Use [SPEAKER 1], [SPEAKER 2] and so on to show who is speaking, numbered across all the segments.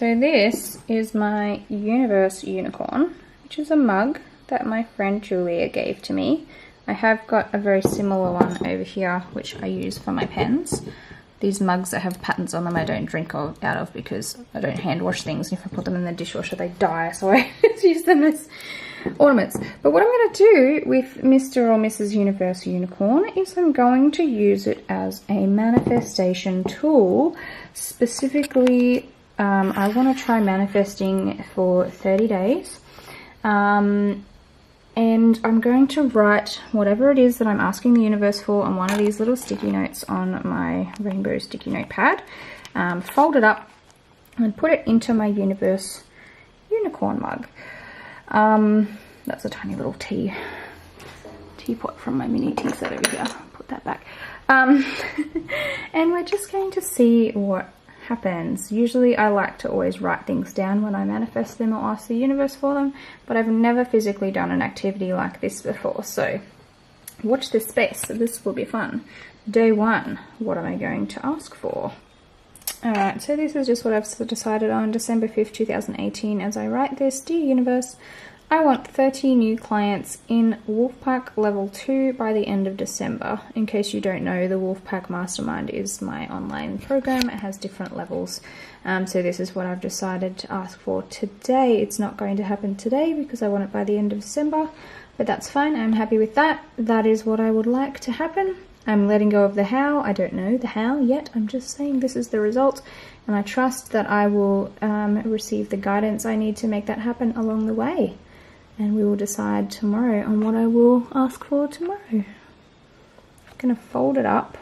[SPEAKER 1] So this is my Universe Unicorn, which is a mug that my friend Julia gave to me. I have got a very similar one over here, which I use for my pens. These mugs that have patterns on them I don't drink out of because I don't hand wash things. If I put them in the dishwasher they die, so I just use them as ornaments. But what I'm going to do with Mr. or Mrs. Universe Unicorn is I'm going to use it as a manifestation tool. Specifically, I want to try manifesting for 30 days. And I'm going to write whatever it is that I'm asking the universe for on one of these little sticky notes on my rainbow sticky note pad, fold it up and put it into my Universe Unicorn mug. That's a tiny little teapot from my mini tea set over here. Put that back. And we're just going to see what happens. Usually I like to always write things down when I manifest them or ask the universe for them, but I've never physically done an activity like this before, so watch this space. So this will be fun. Day 1, what am I going to ask for? Alright, so this is just what I've decided on December 5th, 2018. As I write this, dear universe, I want 30 new clients in Wolfpack Level 2 by the end of December. In case you don't know, the Wolfpack Mastermind is my online program. It has different levels. So this is what I've decided to ask for today. It's not going to happen today because I want it by the end of December, but that's fine. I'm happy with that. That is what I would like to happen. I'm letting go of the how. I don't know the how yet. I'm just saying this is the result, and I trust that I will receive the guidance I need to make that happen along the way. And we will decide tomorrow on what I will ask for tomorrow. I'm going to fold it up.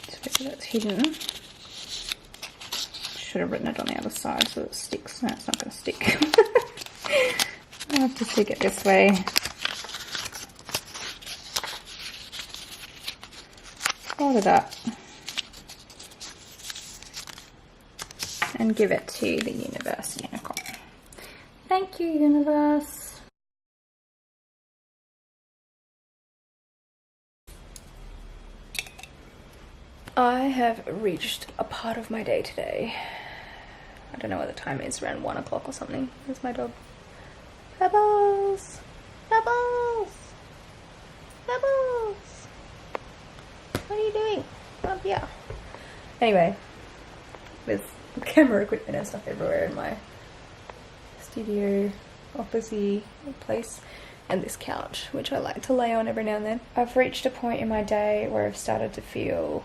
[SPEAKER 1] So that's hidden. Should have written it on the other side so it sticks. No, it's not going to stick. I have to stick it this way. Fold it up and give it to the Universe Unicorn. Thank you, universe. I have reached a part of my day today. I don't know what the time is, around 1 o'clock or something. There's my dog. Pebbles! Pebbles! Pebbles! What are you doing? Up here. Anyway, there's camera equipment and stuff everywhere in my studio office-y place, and this couch, which I like to lay on every now and then. I've reached a point in my day where I've started to feel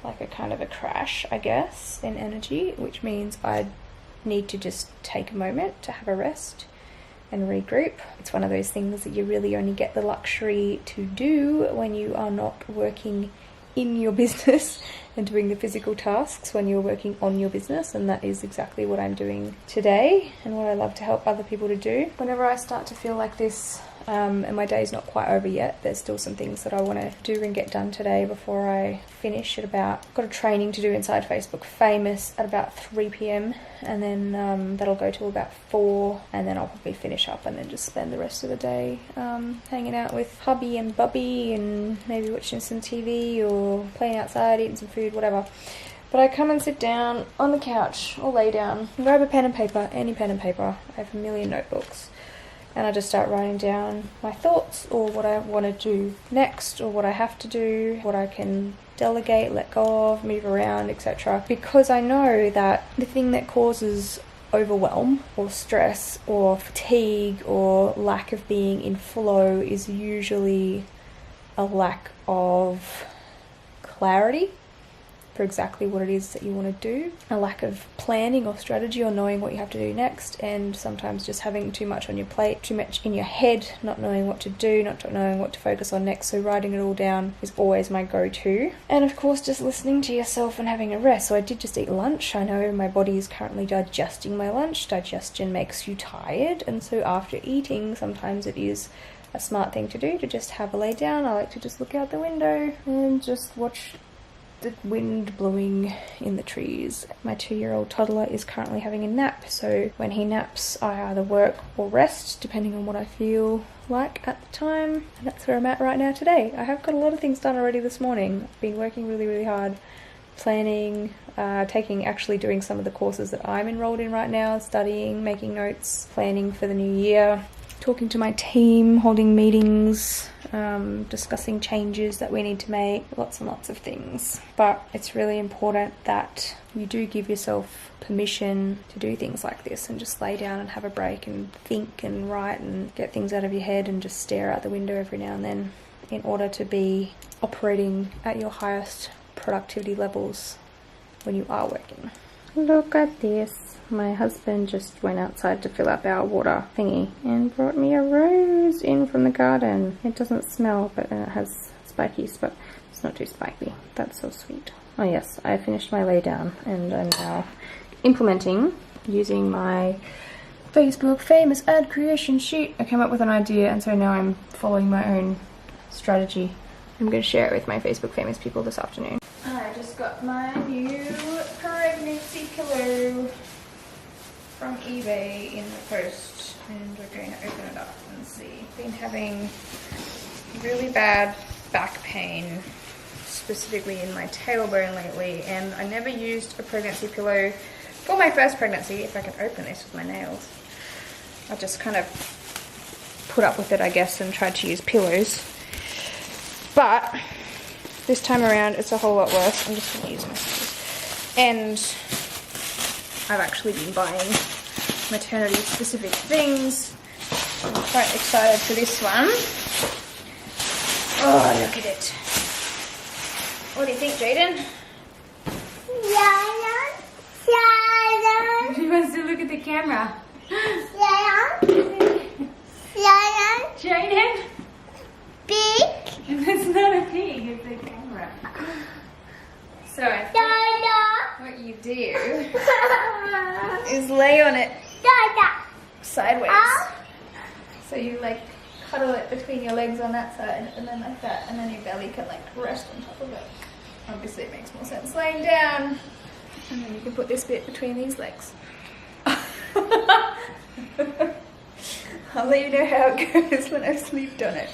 [SPEAKER 1] like a kind of a crash, I guess, in energy, which means I need to just take a moment to have a rest and regroup. It's one of those things that you really only get the luxury to do when you are not working in your business and doing the physical tasks, when you're working on your business, and that is exactly what I'm doing today and what I love to help other people to do. Whenever I start to feel like this, and my day's not quite over yet, there's still some things that I want to do and get done today before I finish at about, got a training to do inside Facebook Famous at about 3 p.m, and then that'll go till about 4, and then I'll probably finish up and then just spend the rest of the day hanging out with hubby and bubby and maybe watching some TV or playing outside, eating some food, whatever. But I come and sit down on the couch or lay down and grab a pen and paper, any pen and paper. I have a million notebooks. And I just start writing down my thoughts, or what I want to do next, or what I have to do, what I can delegate, let go of, move around, etc. Because I know that the thing that causes overwhelm or stress or fatigue or lack of being in flow is usually a lack of clarity for exactly what it is that you want to do, a lack of planning or strategy or knowing what you have to do next, and sometimes just having too much on your plate, too much in your head, not knowing what to do, not knowing what to focus on next. So writing it all down is always my go-to. And of course just listening to yourself and having a rest. So I did just eat lunch. I know my body is currently digesting my lunch. Digestion makes you tired, and so after eating sometimes it is a smart thing to do to just have a lay down. I like to just look out the window and just watch the wind blowing in the trees. My 2-year-old toddler is currently having a nap, so when he naps I either work or rest depending on what I feel like at the time, and that's where I'm at right now today. I have got a lot of things done already this morning. I've been working really hard, planning, actually doing some of the courses that I'm enrolled in right now, studying, making notes, planning for the new year, talking to my team, holding meetings, discussing changes that we need to make, lots and lots of things. But it's really important that you do give yourself permission to do things like this and just lay down and have a break and think and write and get things out of your head and just stare out the window every now and then in order to be operating at your highest productivity levels when you are working. Look at this. My husband just went outside to fill up our water thingy and brought me a rose in from the garden. It doesn't smell, but it has spikies, but it's not too spiky. That's so sweet. Oh yes, I finished my lay down and I'm now implementing using my Facebook famous ad creation sheet. I came up with an idea and so now I'm following my own strategy. I'm going to share it with my Facebook famous people this afternoon. I just got my new pregnancy pillow from eBay in the post and we're going to open it up and see. Been having really bad back pain, specifically in my tailbone lately, and I never used a pregnancy pillow for my first pregnancy. If I can open this with my nails. I just kind of put up with it, I guess, and tried to use pillows. But this time around it's a whole lot worse. I'm just going to use my scissors. And I've actually been buying maternity specific things. I'm quite excited for this one. Oh, look at it. What do you think, Jaden? She wants to look at the camera. Jaden? Pig? It's not a pig, it's a camera. So I think what you do is lay on it sideways. So you like cuddle it between your legs on that side and then like that, and then your belly can like rest on top of it. Obviously it makes more sense laying down, and then you can put this bit between these legs. I'll let you know how it goes when I've sleeped on it.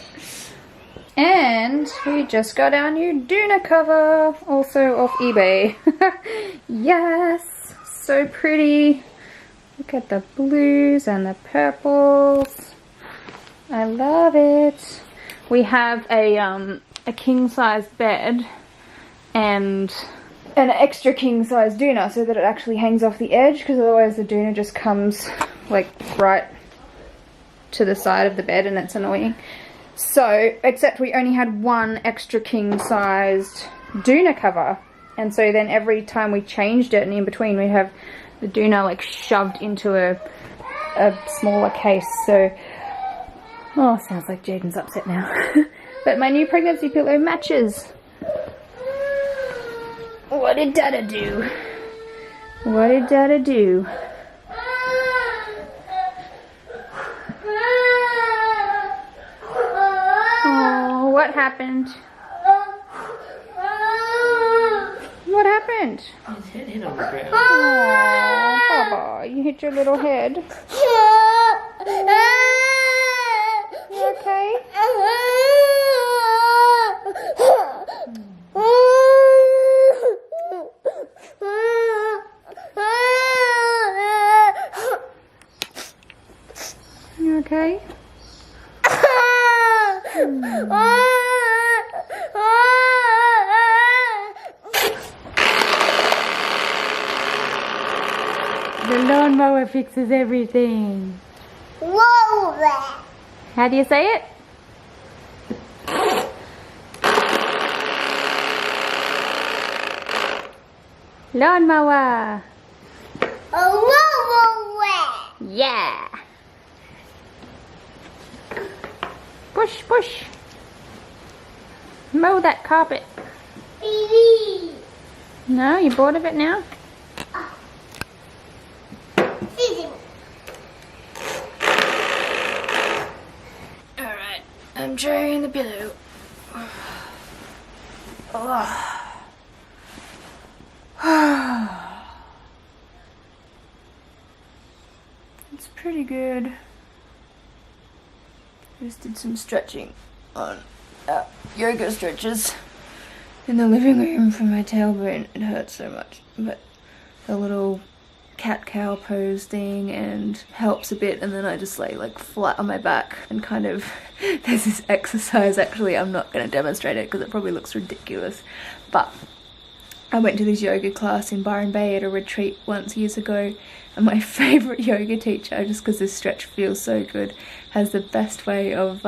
[SPEAKER 1] And we just got our new Doona cover, also off eBay. Yes, so pretty. Look at the blues and the purples. I love it. We have a king-size bed and an extra king-size Doona so that it actually hangs off the edge, because otherwise the Doona just comes like right to the side of the bed and it's annoying. So, except we only had one extra king-sized Doona cover, and so then every time we changed it and in between we'd have the Doona like shoved into a smaller case. So, oh, sounds like Jaden's upset now. But my new pregnancy pillow matches. What did Dada do? What did Dada do? Oh, what happened? What happened?
[SPEAKER 2] His head hit on the ground.
[SPEAKER 1] Oh, Baba, you hit your little head. You okay? You okay? The lawnmower fixes everything. Whoa! How do you say it? Lawnmower. Yeah. Push, push. Mow that carpet. No, you're bored of it now? Alright, I'm drying the pillow. Oh. It's pretty good. I just did some stretching on yoga stretches in the living room for my tailbone. It hurts so much, but the little cat-cow pose thing and helps a bit, and then I just lay like flat on my back and kind of there's this exercise, actually I'm not going to demonstrate it because it probably looks ridiculous, but I went to this yoga class in Byron Bay at a retreat once years ago, and my favourite yoga teacher, just because this stretch feels so good, has the best way of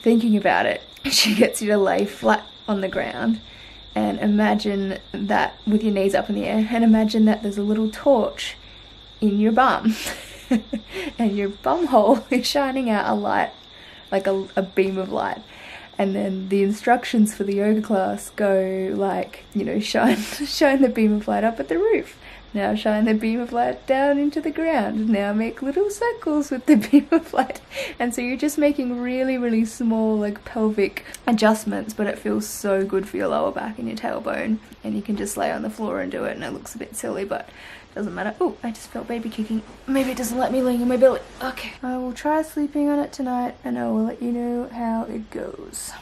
[SPEAKER 1] thinking about it. She gets you to lay flat on the ground and imagine that with your knees up in the air, and imagine that there's a little torch in your bum and your bum hole is shining out a light, like a beam of light. And then the instructions for the yoga class go like, you know, shine the beam of light up at the roof. Now shine the beam of light down into the ground. Now make little circles with the beam of light. And so you're just making really, really small like pelvic adjustments, but it feels so good for your lower back and your tailbone. And you can just lay on the floor and do it, and it looks a bit silly, but doesn't matter. Oh, I just felt baby kicking. Maybe it doesn't let me lay on my belly. Okay. I will try sleeping on it tonight, and I will let you know how it goes.